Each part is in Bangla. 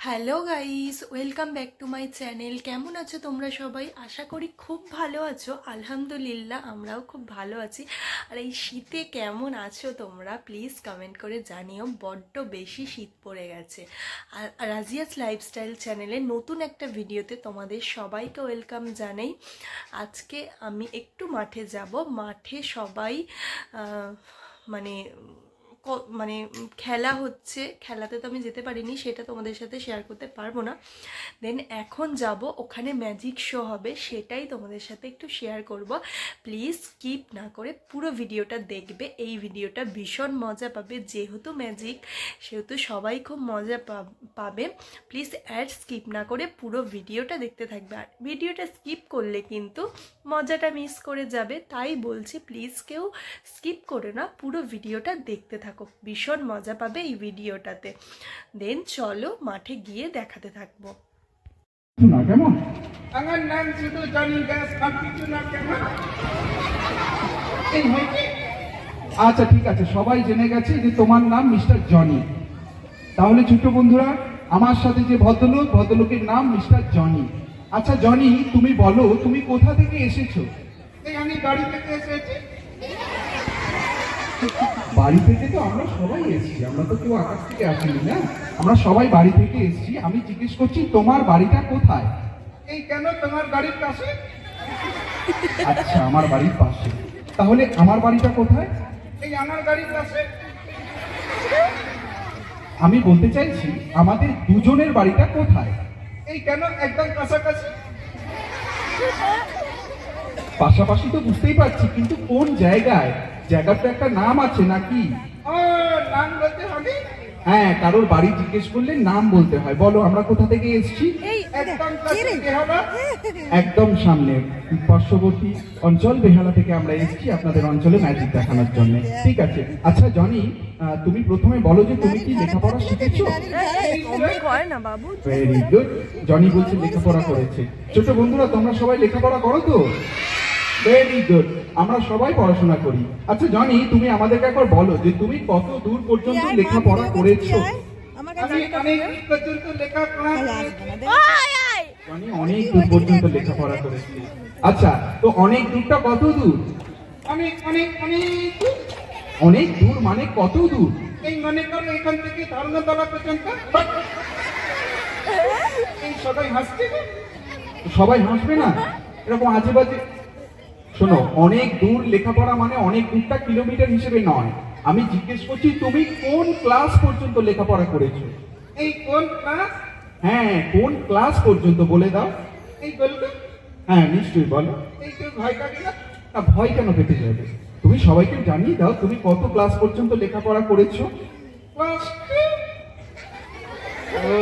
Hello guys, welcome back to my channel. কেমন আছো তোমরা সবাই? আশা করি খুব ভালো আছো। আলহামদুলিল্লাহ, আমরাও খুব ভালো আছি। আর এই শীতে কেমন আছো তোমরা প্লিজ কমেন্ট করে জানিও। বড্ড বেশি শীত পড়ে গেছে। আর রাজিয়াস লাইফস্টাইল চ্যানেলে নতুন একটা ভিডিওতে তোমাদের সবাইকে ওয়েলকাম জানাই। আজকে আমি একটু মাঠে যাব। মাঠে সবাই মানে খেলা হচ্ছে, খেলাতে তো আমি যেতে পারিনি, সেটা তোমাদের সাথে শেয়ার করতে পারবো না। দেন এখন যাব, ওখানে ম্যাজিক শো হবে, সেটাই তোমাদের সাথে একটু শেয়ার করব। প্লিজ স্কিপ না করে পুরো ভিডিওটা দেখবে। এই ভিডিওটা ভীষণ মজা পাবে, যেহেতু ম্যাজিক সেহেতু সবাই খুব মজা পাবে। প্লিজ অ্যাড স্কিপ না করে পুরো ভিডিওটা দেখতে থাকবে। আর ভিডিওটা স্কিপ করলে কিন্তু মজাটা মিস করে যাবে, তাই বলছি প্লিজ কেউ স্কিপ করে না, পুরো ভিডিওটা দেখতে থাকো, ভীষণ মজা পাবে এই ভিডিওটাতে। দেন চলো মাঠে গিয়ে দেখাতে থাকবো। কেমন আমার নাম শুধু জনি দাস, কিছু না কেমন। আচ্ছা ঠিক আছে, সবাই জেনে গেছে যে তোমার নাম মিস্টার জনি। তাহলে ছোট বন্ধুরা, আমার সাথে যে ভদ্রলোকের নাম মিস্টার জনি। আচ্ছা জনি, তুমি বলো তুমি কোথা থেকে এসেছো? আমি বাড়ি থেকে এসেছি। বাড়ি থেকে তো আমরা সবাই এসেছি, আমরা তো কেউ আকাশ থেকে আসিনি না, আমরা সবাই বাড়ি থেকে এসেছি। আমি জিজ্ঞেস করছি তোমার বাড়িটা কোথায়? এই কেন, তোমার বাড়ির পাশে? আচ্ছা, আমার বাড়ির পাশে। তাহলে আমার বাড়িটা কোথায়? এই আমার বাড়ির পাশে। আমি বলতে চাইছি আমাদের দুজনের বাড়িটা কোথায়? এই কেন, একদম কাছাকাছি। পাশাপাশি তো বুঝতেই পারছি, কিন্তু কোন জায়গায়? জায়গাটা একটা নাম আছে নাকি? নাম বলতে হবে। হ্যাঁ, কারোর বাড়ি জিজ্ঞেস করলে নাম বলতে হয়। বলো আমরা কোথা থেকে এসেছি? একদম সামনে পার্শ্ববর্তী অঞ্চল বেহালা থেকে আমরা এসেছি আপনাদের অঞ্চলে ম্যাজিক দেখানোর জন্য। ঠিক আছে। আচ্ছা জনি, তুমি প্রথমে বলো যে তুমি কি লেখাপড়া শিখেছো? Very good. জনি বলছে লেখাপড়া করেছে। ছোট বন্ধুরা, তোমরা সবাই লেখাপড়া করো তো? ভেরি গুড, আমরা সবাই পড়াশোনা করি। আচ্ছা জনি, তুমি আমাদেরকে একবার বলো যে তুমি কত দূর পর্যন্ত লেখাপড়া করেছো? জনি অনেক দূর পর্যন্ত লেখাপড়া করেছি। আচ্ছা, তো অনেক দূরটা কত দূর? অনেক অনেক অনেক অনেক দূর মানে কত দূর? এই মনে করো এখান থেকে ধর্মতলা পর্যন্ত। সবাই হাসছে, সবাই হাসবে না, এরকম আজে বাজে। শোনো, অনেক দূর লেখাপড়া মানে অনেক দূরটা কিলোমিটার হিসেবে নয়। আমি জিজ্ঞেস করছি তুমি কোন ক্লাস পর্যন্ত লেখাপড়া করেছো? এই কোন ক্লাস? হ্যাঁ, কোন ক্লাস পর্যন্ত বলে দাও। এই বলবে? হ্যাঁ নিশ্চয়ই বলো। এই তো ভয় কাটে না? না, ভয় কেন পেতে যাবে? তুমি সবাইকে জানিয়ে দাও তুমি কত ক্লাস পর্যন্ত লেখাপড়া করেছো। ক্লাস 2। ও,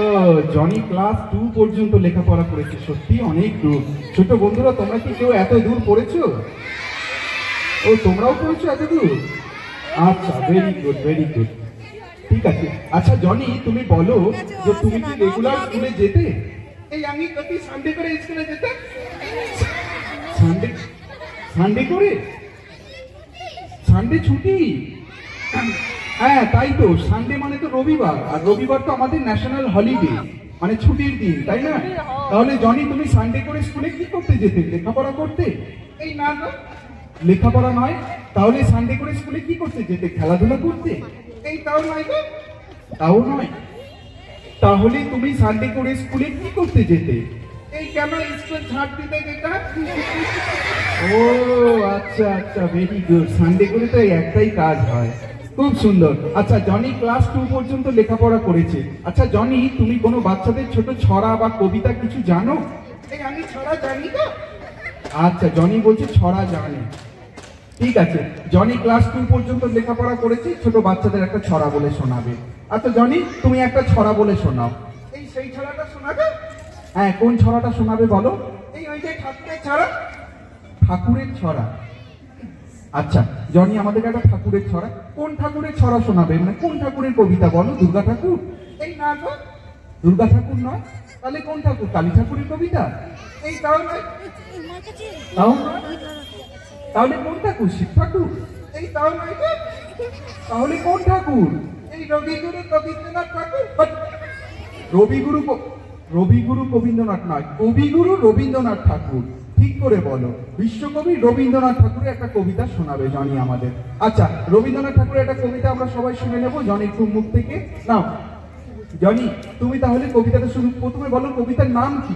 জনি ক্লাস 2 পর্যন্ত লেখাপড়া করেছে। সত্যি অনেক দূর। ছোট বন্ধুরা, তোমরা কি কেউ এত দূর পড়েছো? ও, তোমরাও পড়েছো এত দূর? আচ্ছা, ভেরি গুড ভেরি গুড। ঠিক আছে। আচ্ছা জনি, তুমি বলো যে তুমি কি রেগুলার স্কুলে যেতে? এই আমি প্রতি সানডে করে স্কুলে যেতাম। সানডে? সানডে করে? সানডে ছুটি? হ্যাঁ তাই তো, সানডে মানে তো রবিবার, আর রবিবার তো আমাদের ন্যাশনাল হলিডে, মানে ছুটির দিন, তাই না? তাহলে জনি, তুমি সানডে করে স্কুলে কি করতে যেতে? লেখাপড়া করতে? এই না, লেখাপড়া নয়। তাহলে সানডে করে স্কুলে কি করতে যেতে? খেলাধুলা করতে? এই তাও নয়। তাও নয়? তাহলে তুমি সানডে করে স্কুলে কি করতে যেতে? এই কেন, স্কুল ঝাড় দিতে যেতাম। ও আচ্ছা আচ্ছা, ভেরি গুড। সানডে করে তো একটাই কাজ হয়। খুব সুন্দর। আচ্ছা জনি ক্লাস 2 পর্যন্ত লেখাপড়া করেছে। আচ্ছা জনি, তুমি কোনো বাচ্চাদের ছোট ছড়া বা কবিতা কিছু জানো? এই আমি ছড়া জানি না। আচ্ছা, জনি বলছে ছড়া জানে। ঠিক আছে, জনি ক্লাস 2 পর্যন্ত লেখাপড়া করেছে, ছোট বাচ্চাদের একটা ছড়া বলে শোনাবে। আচ্ছা জনি, তুমি একটা ছড়া বলে শোনাও। এই সেই ছড়াটা শোনাবে? হ্যাঁ, কোন ছড়াটা শোনাবে বলো? এই ওই যে ঠাকুরের ছড়া। ঠাকুরের ছড়া? আচ্ছা জনি, আমাদের একটা ঠাকুরের ছড়া। কোন ঠাকুরের ছড়া শোনাবে, মানে কোন ঠাকুরের কবিতা বলো? দুর্গা ঠাকুর? এই না গো, দুর্গা ঠাকুর নয়। তাহলে কোন ঠাকুর? কালী ঠাকুরের কবিতা? এই তাও নয়। তাও নয়? তাহলে কোন ঠাকুর? শিব ঠাকুর? এই তাও নয়। তাহলে কোন ঠাকুর? এই রবিগুরু রবীন্দ্রনাথ ঠাকুর। রবিগুরু রবীন্দ্রনাথ নয়, কবিগুরু রবীন্দ্রনাথ ঠাকুর। ঠিক করে বলো। বিশ্বকবি রবীন্দ্রনাথ ঠাকুরের একটা কবিতা শোনাবে জনি আমাদের। আচ্ছা, রবীন্দ্রনাথ ঠাকুরের একটা কবিতা আমরা সবাই শুনে নেবো জনির মুখ থেকে। নাও জনি, তুমি তাহলে কবিতাটা শুরু। প্রথমে বলো কবিতার নাম কি?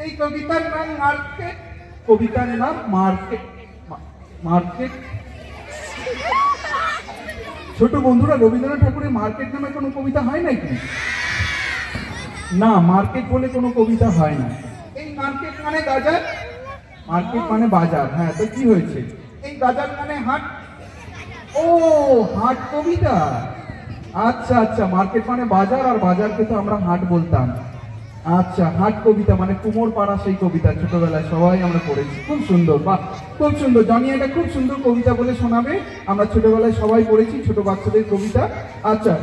এই কবিতার নাম মার্কেট। কবিতার নাম মার্কেট। মার্কেট। ছোট বন্ধুরা, রবীন্দ্রনাথ ঠাকুরের মার্কেট নামে কোনো কবিতা হয় নাকি? না, মার্কেট বলে কোনো কবিতা হয় না। এই মার্কেট মানে বাজার। মার্কেট মানে বাজার, হ্যাঁ। তো কি হয়েছে? এই বাজার মানে হাট। ও, হাট কবিতা। আচ্ছা আচ্ছা, মার্কেট মানে বাজার, আর বাজারকে তো আমরা হাট বলতাম। আচ্ছা, হাট কবিতা মানে কুমোর পাড়া সেই কবিতা ছোটবেলায় সবাই আমরা পড়েছি। খুব সুন্দর, বাহ, খুব সুন্দর। জনি এটা খুব সুন্দর কবিতা বলে শোনাবে। আমরা ছোটবেলায় সবাই পড়েছি, ছোট বাচ্চাদের কবিতা। আচ্ছা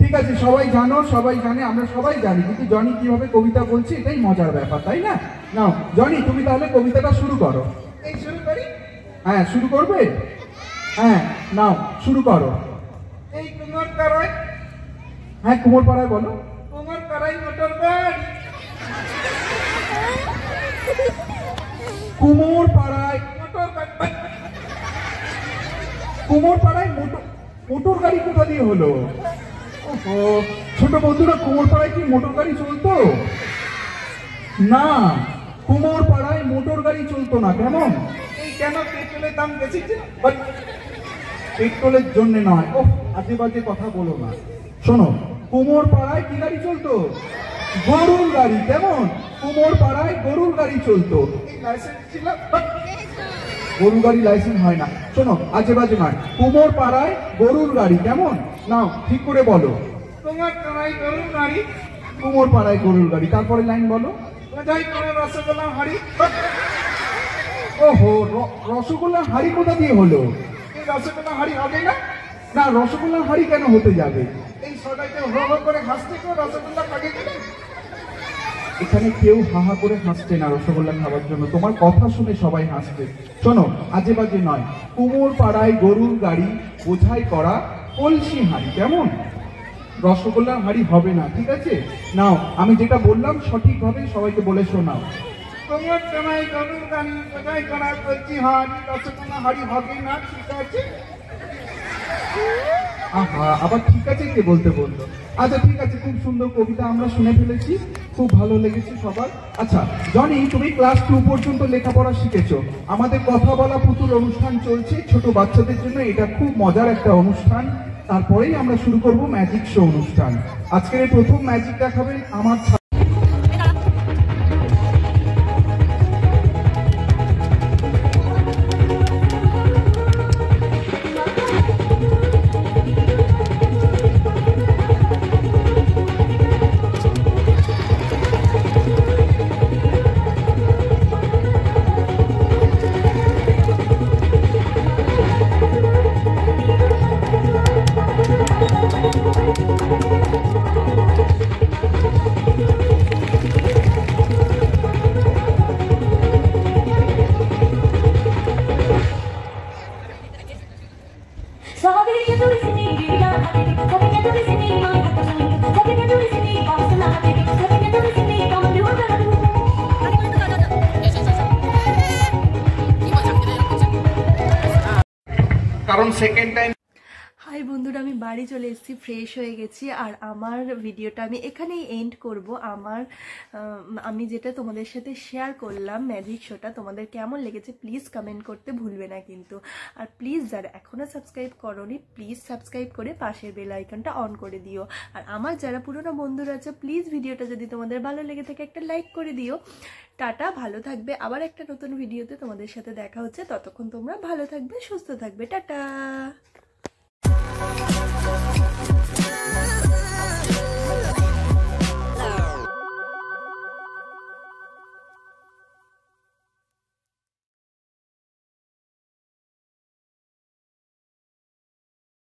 ঠিক আছে, সবাই জানো, সবাই জানে, আমরা সবাই জানি, কিন্তু জনি কিভাবে কবিতা বলছে এটাই মজার ব্যাপার, তাই না? নাও জনি, তুমি তাহলে কবিতাটা শুরু করো। এই শুরু করি? হ্যাঁ, শুরু করবে? হ্যাঁ, নাও শুরু করো। এই কুমোর পাড়ায়, হ্যাঁ কুমোর পাড়ায় বলো। কুমোর পাড়ায় মোটর গাড়ি। কুমোর পাড়ায় মোটর গাড়ি। কুমোর পাড়ায় মোটর গাড়ি কোথা দিয়ে হলো? ওহো, ছোট বন্ধুরা, কুমোর পাড়ায় কি মোটর গাড়ি চলতো? না, কুমোর পাড়ায় মোটর গাড়ি চলতো না। কেমন? এই কেন? পেট্রোলের দাম বেশি। পেট্রোলের জন্য নয়। ও, আজে বাজে কথা বলো না। শোনো, কুমোর পাড়ায় কি গাড়ি চলতো? গরুর গাড়ি। কেমন? কুমোর পাড়ায় গরুর গাড়ি চলতো। লাইসেন্স ছিল? গরুর গাড়ি লাইসেন্স হয় না। শোনো, আজে বাজে নয়। কুমোর পাড়ায় গরুর গাড়ি। কেমন? নাও ঠিক করে বলো। কুমোর পাড়ায় গরুর গাড়ি। কুমোর পাড়ায় গরুর গাড়ি। তারপরে লাইন বলো। রসগোল্লা হাড়ি। ওহো, রসগোল্লার হাড়ি কোথা দিয়ে হলো? এই রসগোল্লা হাড়ি হবে না। না, রসগোল্লার হাড়ি কেন হতে যাবে? এই সবাইকে হো হো করে হাসতে কেউ রসগোল্লা খাবে কেন? এখানে কেউ হাহা করে হাসছে না রসগোল্লা খাওয়ার জন্য, তোমার কথা শুনে সবাই হাসছে। শোনো, আজে বাজে নয়। কুমোর পাড়ায় গরুর গাড়ি, বোঝাই করা কলসি হাড়ি। কেমন? রসগোল্লার হাড়ি হবে না, ঠিক আছে? নাও, আমি যেটা বললাম সঠিকভাবে সবাইকে বলে শোনাও। কুমোর পাড়ায় গরুর গাড়ি, বোঝাই করা কলসি হাড়ি, রসগোল্লা হাড়ি হবে না, ঠিক আছে? আহা, আবার ঠিক আছে কে বলতে বললো? আচ্ছা ঠিক আছে, খুব সুন্দর কবিতা আমরা শুনে ফেলেছি, খুব ভালো লেগেছে সবার। আচ্ছা জনি, তুমি ক্লাস 2 পর্যন্ত লেখাপড়া শিখেছো। আমাদের কথা বলা পুতুল অনুষ্ঠান চলছে ছোট বাচ্চাদের জন্য, এটা খুব মজার একটা অনুষ্ঠান। তারপরেই আমরা শুরু করব ম্যাজিক শো অনুষ্ঠান। আজকের এই প্রথম ম্যাজিক দেখাবেন আমার কারণ সেকেন্ড টাইম। হাই বন্ধুরা, আমি বাড়ি চলে এসেছি, ফ্রেশ হয়ে গেছি, আর আমার ভিডিওটা আমি এখানেই এন্ড করব। আমি যেটা তোমাদের সাথে শেয়ার করলাম ম্যাজিক শোটা, তোমাদের কেমন লেগেছে প্লিজ কমেন্ট করতে ভুলবে না কিন্তু। আর প্লিজ যারা এখনও সাবস্ক্রাইব করোনি প্লিজ সাবস্ক্রাইব করে পাশের বেল আইকনটা অন করে দিও। আর আমার যারা পুরনো বন্ধুরা আছে প্লিজ ভিডিওটা যদি তোমাদের ভালো লেগে থাকে একটা লাইক করে দিও। টাটা, ভালো থাকবে। আবার একটা নতুন ভিডিওতে তোমাদের সাথে দেখা হচ্ছে, ততক্ষণ তোমরা ভালো থাকবে, সুস্থ থাকবে। টাটা।